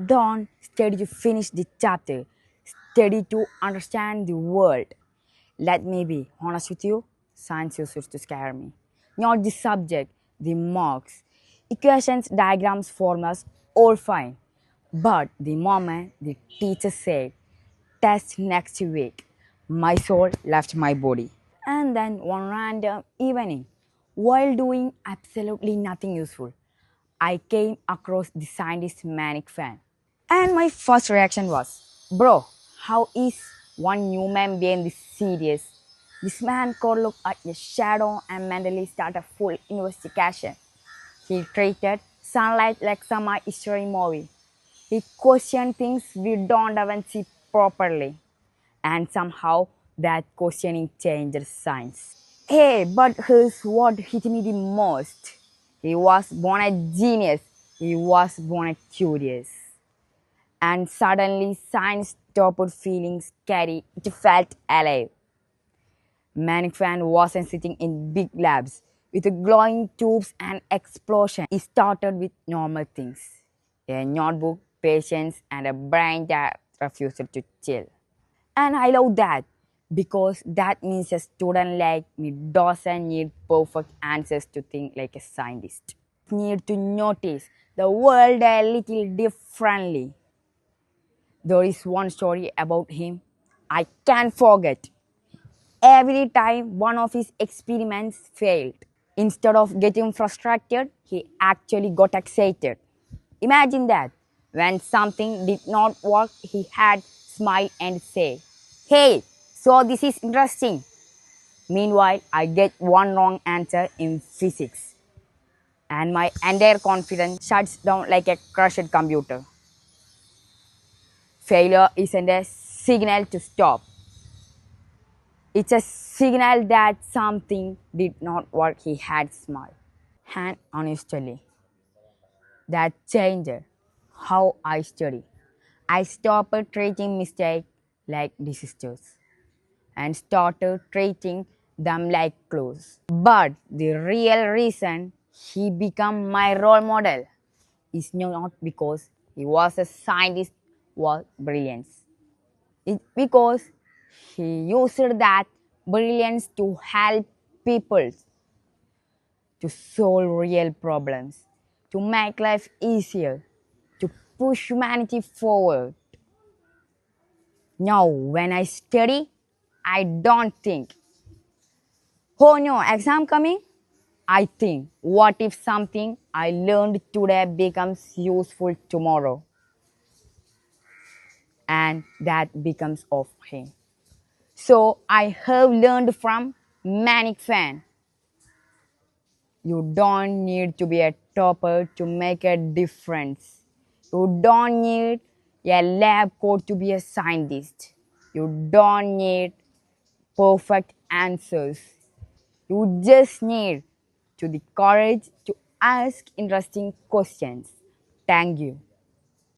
Don't study to finish the chapter, study to understand the world. Let me be honest with you, science used to scare me. Not the subject, the marks. Equations, diagrams, formulas, all fine. But the moment the teacher said, test next week, my soul left my body. And then one random evening, while doing absolutely nothing useful, I came across the scientist manic fan. And my first reaction was, bro, how is one human being this serious? This man could look at a shadow and mentally start a full investigation. He treated sunlight like some history movie. He questioned things we don't even see properly. And somehow that questioning changed science. Hey, but here's what hit me the most. He was born a genius. He was born a curious. And suddenly science stopped feeling scary. It felt alive. Manfred wasn't sitting in big labs with glowing tubes and explosions. He started with normal things. A notebook, patience, and a brain that refused to chill. And I love that because that means a student like me doesn't need perfect answers to think like a scientist. Need to notice the world a little differently. There is one story about him I can't forget. Every time one of his experiments failed, instead of getting frustrated, he actually got excited. Imagine that. When something did not work, he had smile and say, "Hey, so this is interesting." Meanwhile, I get one wrong answer in physics, and my entire confidence shuts down like a crushed computer. Failure isn't a signal to stop. It's a signal that something did not work. He had smile. And honestly, that changed how I study. I stopped treating mistakes like disasters and started treating them like clues. But the real reason he became my role model is not because he was a scientist or brilliance. It's because he used that brilliance to help people, to solve real problems, to make life easier, to push humanity forward. Now, when I study, I don't think, oh no, exam coming? I think, what if something I learned today becomes useful tomorrow? And that becomes of him. So I have learned from Manic Fan. You don't need to be a topper to make a difference. You don't need a lab coat to be a scientist. You don't need perfect answers. You just need to the courage to ask interesting questions. Thank you.